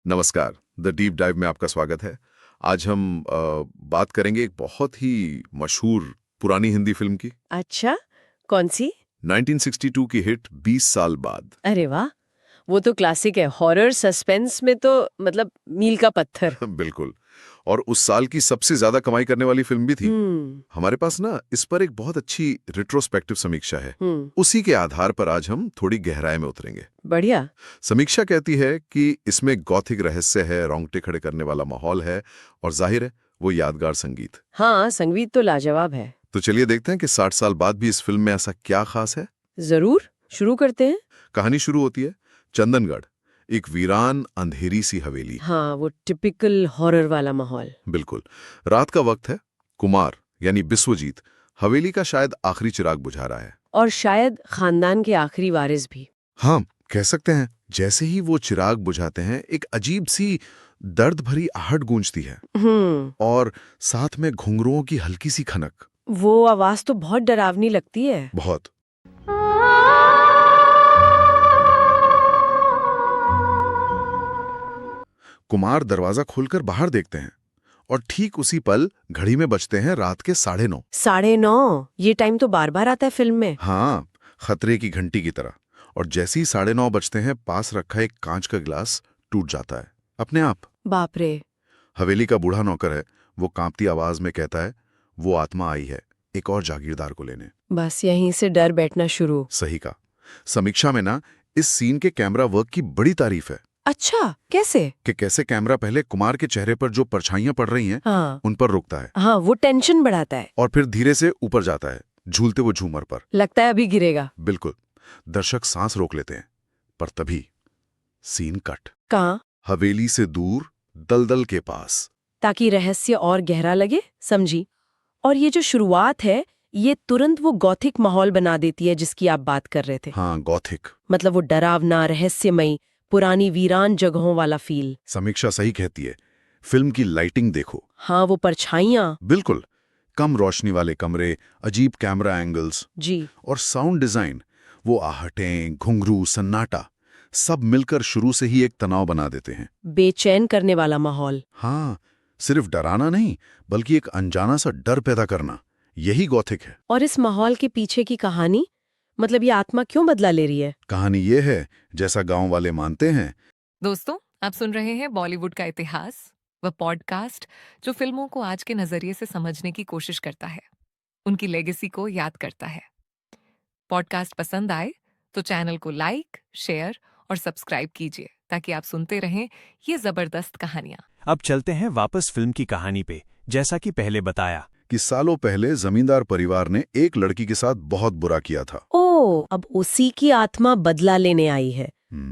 नमस्कार। The deep dive में आपका स्वागत है। आज हम बात करेंगे एक बहुत ही मशहूर पुरानी हिंदी फिल्म की। अच्छा, कौन सी? 1962 की हिट 20 साल बाद। अरे वाह, वो तो क्लासिक है। हॉरर सस्पेंस में तो मतलब मील का पत्थर। बिल्कुल। और उस साल की सबसे ज्यादा कमाई करने वाली फिल्म भी थी। हम्म। हमारे पास ना इस पर एक बहुत अच्छी रिट्रोस्पेक्टिव समीक्षा है। हम्म। उसी के आधार पर आज हम थोड़ी गहराई में उतरेंगे। बढ़िया। समीक्षा कहती है कि इसमें गॉथिक रहस्य है, रोंगटे खड़े करने वाला माहौल है और जाहिर है वो यादगार संगीत। हाँ, संगीत तो लाजवाब है। तो चलिए देखते हैं कि 60 साल बाद भी इस फिल्म में ऐसा क्या खास है। जरूर, शुरू करते हैं। कहानी शुरू होती है चंदनगढ़, एक वीरान अंधेरी सी हवेली। हाँ, वो टिपिकल हॉरर वाला माहौल। बिल्कुल। रात का वक्त है। कुमार यानी बिस्वजीत हवेली का शायद आखिरी चिराग बुझा रहा है। और शायद खानदान के आखिरी वारिस भी। हाँ, कह सकते हैं। जैसे ही वो चिराग बुझाते हैं एक अजीब सी दर्द भरी आहट गूंजती है और साथ में घुंघरुओं की हल्की सी खनक। वो आवाज तो बहुत डरावनी लगती है। बहुत। कुमार दरवाजा खोलकर बाहर देखते हैं और ठीक उसी पल घड़ी में बजते हैं रात के 9:30। 9:30? ये टाइम तो बार बार आता है फिल्म में। हाँ, खतरे की घंटी की तरह। और जैसे ही 9:30 बजते हैं पास रखा एक कांच का गिलास टूट जाता है अपने आप। बाप रे। हवेली का बूढ़ा नौकर है। वो कांपती आवाज में कहता है, वो आत्मा आई है एक और जागीरदार को लेने। बस यहीं से डर बैठना शुरू। सही कहा। समीक्षा में ना इस सीन के कैमरा वर्क की बड़ी तारीफ है अच्छा, कैसे? कि कैसे कैमरा पहले कुमार के चेहरे पर जो परछाइयां पड़ रही हैं हाँ उन पर रुकता है हाँ, वो टेंशन बढ़ाता है। और फिर धीरे से ऊपर जाता है, झूलते वो झूमर पर। लगता है अभी गिरेगा। बिल्कुल। दर्शक सांस रोक लेते हैं, पर तभी सीन कट। कहाँ? हवेली से दूर दलदल के पास। ताकि रहस्य और गहरा लगे, समझी। और ये जो शुरुआत है, ये तुरंत वो गॉथिक माहौल बना देती है जिसकी आप बात कर रहे थे। हाँ, गॉथिक। मतलब वो डरावना, रहस्यमयी, पुरानी वीरान जगहों वाला फील। समीक्षा सही कहती है। फिल्म की लाइटिंग देखो। हाँ, वो परछाइयाँ। बिल्कुल। कम रोशनी वाले कमरे, अजीब कैमरा एंगल्स जी। और साउंड डिजाइन, वो आहटें, घुंघरू, सन्नाटा, सब मिलकर शुरू से ही एक तनाव बना देते हैं। बेचैन करने वाला माहौल। हाँ, सिर्फ डराना नहीं बल्कि एक अनजाना सा डर पैदा करना, यही गॉथिक है। और इस माहौल के पीछे की कहानी, मतलब ये आत्मा क्यों बदला ले रही है? कहानी ये है, जैसा गांव वाले मानते हैं। दोस्तों, आप सुन रहे हैं बॉलीवुड का इतिहास, वह पॉडकास्ट जो फिल्मों को आज के नजरिए से समझने की कोशिश करता है, उनकी लेगेसी को याद करता है। पॉडकास्ट पसंद आए तो चैनल को लाइक, शेयर और सब्सक्राइब कीजिए ताकि आप सुनते रहें ये जबरदस्त कहानियां। अब चलते हैं वापस फिल्म की कहानी पे। जैसा कि पहले बताया कि सालों पहले जमींदार परिवार ने एक लड़की के साथ बहुत बुरा किया था। अब उसी की आत्मा बदला लेने आई है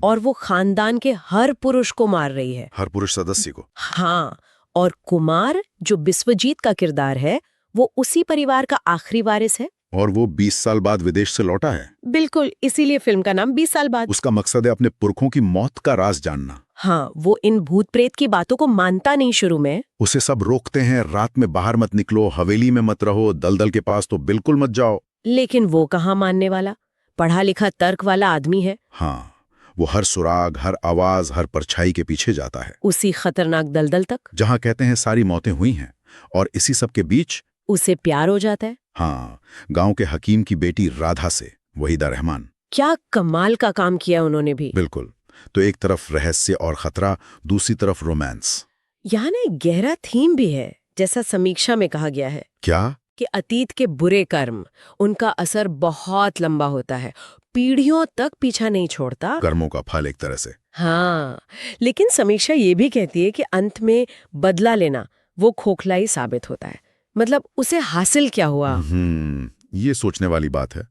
और वो खानदान के हर पुरुष को मार रही है। हर पुरुष सदस्य को। हाँ, और कुमार जो बिस्वजीत का किरदार है, वो उसी परिवार का आखिरी वारिस है। और वो 20 साल बाद विदेश से लौटा है। बिल्कुल, इसीलिए फिल्म का नाम 20 साल बाद। उसका मकसद है अपने पुरखों की मौत का राज जानना। हाँ, वो इन भूत प्रेत की बातों को मानता नहीं शुरू में। उसे सब रोकते हैं, रात में बाहर मत निकलो, हवेली में मत रहो, दलदल के पास तो बिल्कुल मत जाओ। लेकिन वो कहाँ मानने वाला, पढ़ा लिखा तर्क वाला आदमी है। हाँ, वो हर सुराग, हर आवाज, हर परछाई के पीछे जाता है, उसी खतरनाक दलदल तक जहाँ कहते हैं सारी मौतें हुई हैं। और इसी सब के बीच उसे प्यार हो जाता है। हाँ, गांव के हकीम की बेटी राधा से, वहीदा रहमान। क्या कमाल का काम किया उन्होंने भी। बिल्कुल। तो एक तरफ रहस्य और खतरा, दूसरी तरफ रोमांस। यहाँ ना एक गहरा थीम भी है, जैसा समीक्षा में कहा गया है। क्या? कि अतीत के बुरे कर्म, उनका असर बहुत लंबा होता है, पीढ़ियों तक पीछा नहीं छोड़ता। कर्मों का फल एक तरह से। हाँ, लेकिन समीक्षा ये भी कहती है कि अंत में बदला लेना वो खोखलाई साबित होता है। मतलब उसे हासिल क्या हुआ? ये सोचने वाली बात है।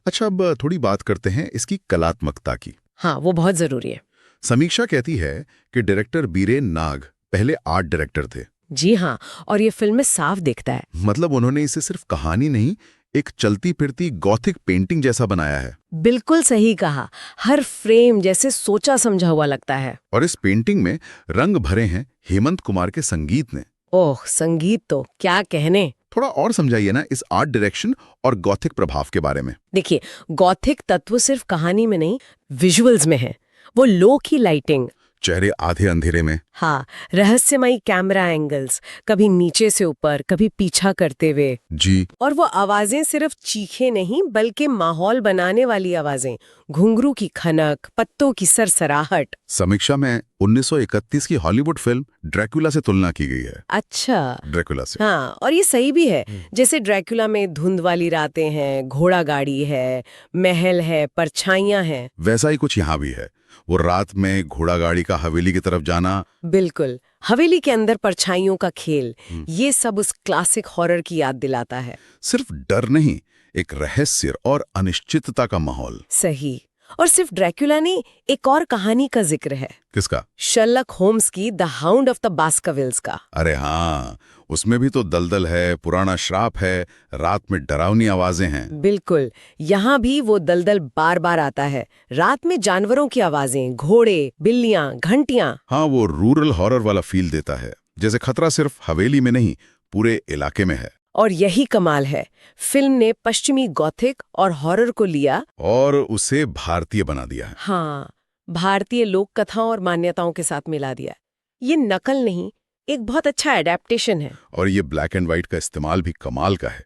अच्छा, अब थोड़ी बात करते हैं इसकी कलात्मकता की। हाँ, वो बहुत जरूरी है। समीक्षा कहती है कि डायरेक्टर बीरेन नाग पहले आर्ट डायरेक्टर थे। जी हाँ, और ये फिल्म में साफ दिखता है। मतलब उन्होंने इसे सिर्फ कहानी नहीं, एक चलती फिरती गॉथिक पेंटिंग जैसा बनाया है। बिल्कुल सही कहा, हर फ्रेम जैसे सोचा समझा हुआ लगता है। और इस पेंटिंग में रंग भरे हैं हेमंत कुमार के संगीत ने। ओह, संगीत तो क्या कहने। थोड़ा और समझाइए ना इस आर्ट डायरेक्शन और गॉथिक प्रभाव के बारे में। देखिए, गॉथिक तत्व सिर्फ कहानी में नहीं, विजुअल्स में है। वो लो की लाइटिंग, चेहरे आधे अंधेरे में। हाँ, रहस्यमयी कैमरा एंगल्स, कभी नीचे से ऊपर, कभी पीछा करते हुए। जी। और वो आवाजें सिर्फ चीखे नहीं बल्कि माहौल बनाने वाली आवाजें, घुंघरू की खनक, पत्तों की सरसराहट। समीक्षा में 1931 की हॉलीवुड फिल्म ड्रैकुला से तुलना की गई है। अच्छा। ड्रैकुला से। हाँ, और ये सही भी है। जैसे ड्रैकुला में धुंध वाली रातें हैं, घोड़ा गाड़ी है, महल है, परछाइयां हैं। वैसा ही कुछ यहाँ भी है। वो रात में घोड़ा गाड़ी का हवेली की तरफ जाना। बिल्कुल, हवेली के अंदर परछाइयों का खेल, ये सब उस क्लासिक हॉरर की याद दिलाता है। सिर्फ डर नहीं, एक रहस्य और अनिश्चितता का माहौल। सही। और सिर्फ ड्रैकुला नहीं, एक और कहानी का जिक्र है, किसका? शर्लक होम्स की द हाउंड ऑफ द बास्करविल्स का। अरे हाँ, उसमें भी तो दलदल है, पुराना श्राप है, रात में डरावनी आवाजें हैं। बिल्कुल, यहाँ भी वो दलदल बार बार आता है। रात में जानवरों की आवाजें, घोड़े, बिल्लियां, घंटियां। हाँ, वो रूरल हॉरर वाला फील देता है, जैसे खतरा सिर्फ हवेली में नहीं, पूरे इलाके में है। और यही कमाल है, फिल्म ने पश्चिमी गॉथिक और हॉरर को लिया और उसे भारतीय बना दिया है। हाँ, भारतीय लोक कथाओं और मान्यताओं के साथ मिला दिया। ये नकल नहीं, एक बहुत अच्छा एडेप्टेशन है। और ये ब्लैक एंड व्हाइट का इस्तेमाल भी कमाल का है।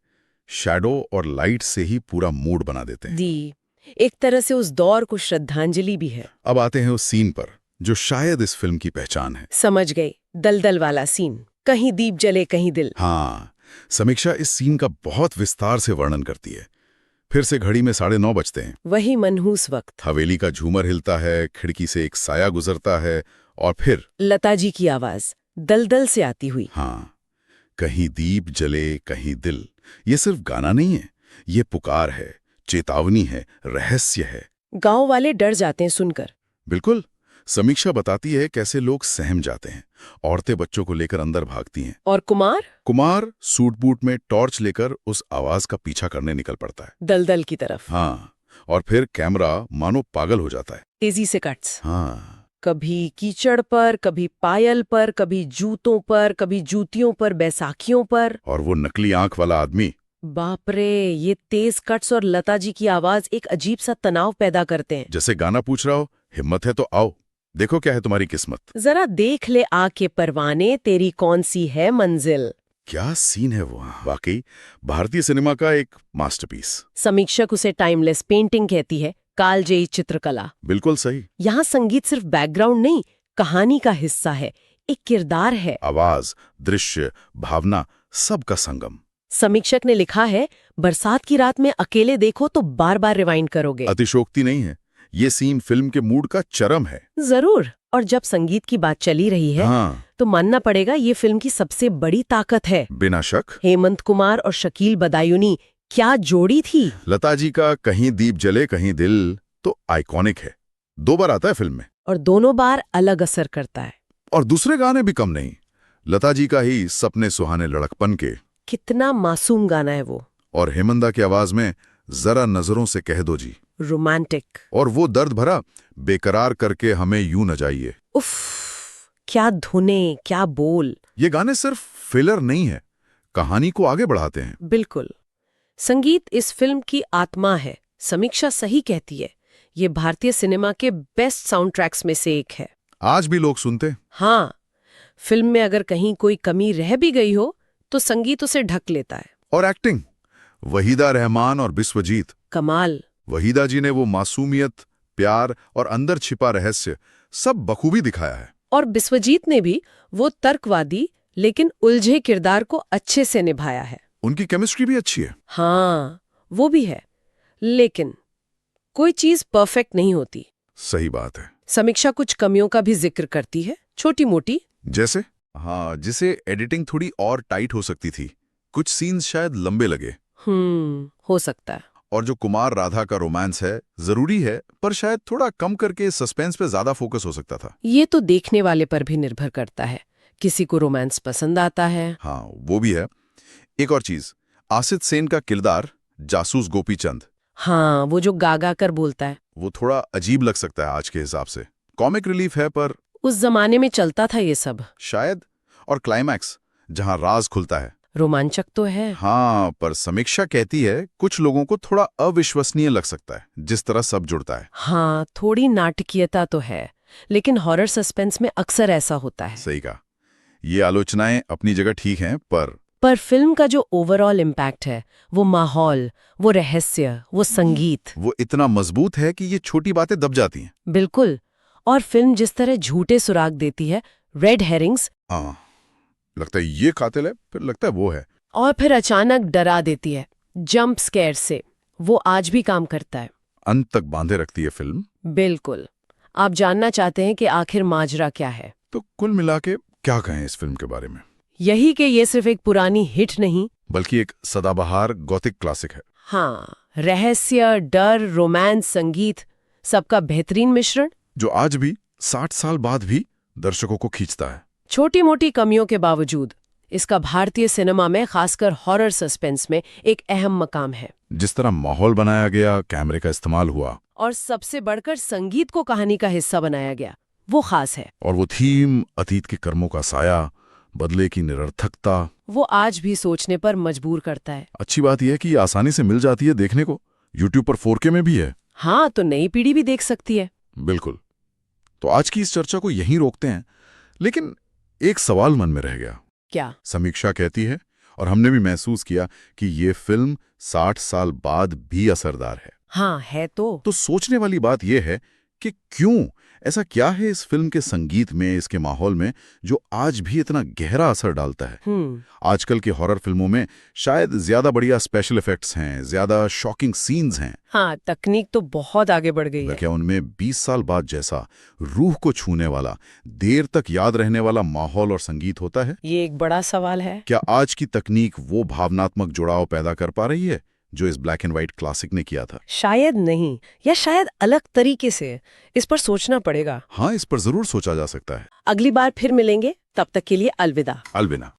शैडो और लाइट से ही पूरा मूड बना देते हैं। दी, एक तरह से उस दौर को श्रद्धांजलि भी है। अब आते हैं उस सीन पर, जो शायद इस फिल्म की पहचान है। समझ गई, दलदल वाला सीन, कहीं दीप जले कहीं दिल। हाँ, समीक्षा इस सीन का बहुत विस्तार से वर्णन करती है। फिर से घड़ी में 9:30 बजते हैं। वही मनहूस वक्त। हवेली का झूमर हिलता है, खिड़की से एक साया गुजरता है, और फिर लता जी की आवाज दलदल से आती हुई। हाँ, कहीं दीप जले कहीं दिल। ये सिर्फ गाना नहीं है, ये पुकार है, चेतावनी है, रहस्य है। गांव वाले डर जाते हैं सुनकर। बिल्कुल। समीक्षा बताती है कैसे लोग सहम जाते हैं। औरतें बच्चों को लेकर अंदर भागती हैं। और कुमार सूट बूट में टॉर्च लेकर उस आवाज का पीछा करने निकल पड़ता है, दलदल की तरफ। हाँ, और फिर कैमरा मानो पागल हो जाता है। तेजी से कट्स, हाँ, कभी कीचड़ पर, कभी पायल पर, कभी जूतों पर, कभी जूतियों पर, बैसाखियों पर। और वो नकली आंख वाला आदमी। बाप रे, ये तेज कट्स और लता जी की आवाज एक अजीब सा तनाव पैदा करते हैं। जैसे गाना पूछ रहा हो, हिम्मत है तो आओ, देखो क्या है तुम्हारी किस्मत। जरा देख ले आके परवाने, तेरी कौन सी है मंजिल। क्या सीन है वो, वाकई भारतीय सिनेमा का एक मास्टरपीस। समीक्षक उसे टाइमलेस पेंटिंग कहती है, कालजयी चित्रकला। बिल्कुल सही। यहाँ संगीत सिर्फ बैकग्राउंड नहीं, कहानी का हिस्सा है, एक किरदार है। आवाज, दृश्य, भावना, सबका संगम। समीक्षक ने लिखा है, बरसात की रात में अकेले देखो तो बार बार रिवाइंड करोगे। अतिशोक्ति नहीं है, ये सीन फिल्म के मूड का चरम है। जरूर। और जब संगीत की बात चली रही है, हाँ, तो मानना पड़ेगा ये फिल्म की सबसे बड़ी ताकत है। बिना शक। हेमंत कुमार और शकील बदायूनी, क्या जोड़ी थी। लता जी का कहीं दीप जले कहीं दिल तो आइकॉनिक है, 2 बार आता है फिल्म में, और दोनों बार अलग असर करता है। और दूसरे गाने भी कम नहीं। लता जी का ही सपने सुहाने लड़कपन के, कितना मासूम गाना है वो। और हेमंदा की आवाज में जरा नजरों से कह दो जी, रोमांटिक। और वो दर्द भरा, बेकरार करके हमें यूं न जाइए। उफ, क्या धुने, क्या बोल। ये गाने सिर्फ फिलर नहीं है, कहानी को आगे बढ़ाते हैं। बिल्कुल, संगीत इस फिल्म की आत्मा है। समीक्षा सही कहती है, ये भारतीय सिनेमा के बेस्ट साउंड ट्रैक्स में से एक है। आज भी लोग सुनते। हाँ, फिल्म में अगर कहीं कोई कमी रह भी गई हो तो संगीत उसे ढक लेता है। और एक्टिंग, वहीदा रहमान और बिस्वजीत। कमाल। वहीदा जी ने वो मासूमियत, प्यार और अंदर छिपा रहस्य सब बखूबी दिखाया है। और बिस्वजीत ने भी वो तर्कवादी लेकिन उलझे किरदार को अच्छे से निभाया है। उनकी केमिस्ट्री भी अच्छी है। हाँ, वो भी है, लेकिन कोई चीज परफेक्ट नहीं होती। सही बात है। समीक्षा कुछ कमियों का भी जिक्र करती है, छोटी मोटी। जैसे? हाँ, जिसे एडिटिंग थोड़ी और टाइट हो सकती थी, कुछ सीन्स शायद लंबे लगे। हो सकता है। और जो कुमार राधा का रोमांस है, जरूरी है, पर शायद थोड़ा कम करके सस्पेंस पे ज्यादा फोकस हो सकता था। ये तो देखने वाले पर भी निर्भर करता है, किसी को रोमांस पसंद आता है। हाँ, वो भी है। एक और चीज, आसित सेन का किरदार जासूस गोपीचंद। हाँ, वो जो गागा कर बोलता है, वो थोड़ा अजीब लग सकता है आज के हिसाब से। कॉमिक रिलीफ है, पर उस जमाने में चलता था ये सब। शायद। और क्लाइमैक्स, जहां राज खुलता है, रोमांचक तो है। हाँ, पर समीक्षा कहती है कुछ लोगों को थोड़ा अविश्वसनीय लग सकता है, जिस तरह सब जुड़ता है। हाँ, थोड़ी नाटकीयता तो है। लेकिन हॉरर सस्पेंस में अक्सर ऐसा होता है। सही कहा। ये आलोचनाएं अपनी जगह ठीक हैं, पर फिल्म का जो ओवरऑल इम्पैक्ट है, वो माहौल, वो रहस्य, वो संगीत, वो इतना मजबूत है कि ये छोटी बातें दब जाती हैं। बिल्कुल। और फिल्म जिस तरह झूठे सुराग देती है, रेड हेरिंग्स, हाँ, लगता है ये कातिल है, फिर लगता है वो है। और फिर अचानक डरा देती है जंप स्केयर से, वो आज भी काम करता है। अंत तक बांधे रखती है फिल्म। बिल्कुल। आप जानना चाहते हैं कि आखिर माजरा क्या है। तो कुल मिला के क्या कहें इस फिल्म के बारे में? यही कि ये सिर्फ एक पुरानी हिट नहीं, बल्कि एक सदाबहार गॉथिक क्लासिक है। हाँ, रहस्य, डर, रोमांस, संगीत, सबका बेहतरीन मिश्रण, जो आज भी 60 साल बाद भी दर्शकों को खींचता है। छोटी मोटी कमियों के बावजूद इसका भारतीय सिनेमा में, खासकर हॉरर सस्पेंस में, एक अहम मकाम है। जिस तरह माहौल बनाया गया, कैमरे का इस्तेमाल हुआ, और सबसे बढ़कर संगीत को कहानी का हिस्सा बनाया गया, वो खास है। और वो थीम, अतीत के कर्मों का साया, बदले की निरर्थकता, वो आज भी सोचने पर मजबूर करता है। अच्छी बात यह है कि ये आसानी से मिल जाती है देखने को। YouTube पर 4K में भी है। हाँ, तो नई पीढ़ी भी देख सकती है। बिल्कुल। तो आज की इस चर्चा को यहीं रोकते हैं, लेकिन एक सवाल मन में रह गया। क्या? समीक्षा कहती है, और हमने भी महसूस किया, कि ये फिल्म 60 साल बाद भी असरदार है। हाँ, है तो सोचने वाली बात यह है कि क्यों, ऐसा क्या है इस फिल्म के संगीत में, इसके माहौल में, जो आज भी इतना गहरा असर डालता है। आजकल की हॉरर फिल्मों में शायद ज्यादा बढ़िया स्पेशल इफेक्ट्स हैं, ज्यादा शॉकिंग सीन्स हैं। हाँ, तकनीक तो बहुत आगे बढ़ गई है। क्या उनमें 20 साल बाद जैसा रूह को छूने वाला, देर तक याद रहने वाला माहौल और संगीत होता है? ये एक बड़ा सवाल है। क्या आज की तकनीक वो भावनात्मक जुड़ाव पैदा कर पा रही है जो इस ब्लैक एंड व्हाइट क्लासिक ने किया था? शायद नहीं, या शायद अलग तरीके से। इस पर सोचना पड़ेगा। हाँ, इस पर जरूर सोचा जा सकता है। अगली बार फिर मिलेंगे, तब तक के लिए अलविदा। अलविदा।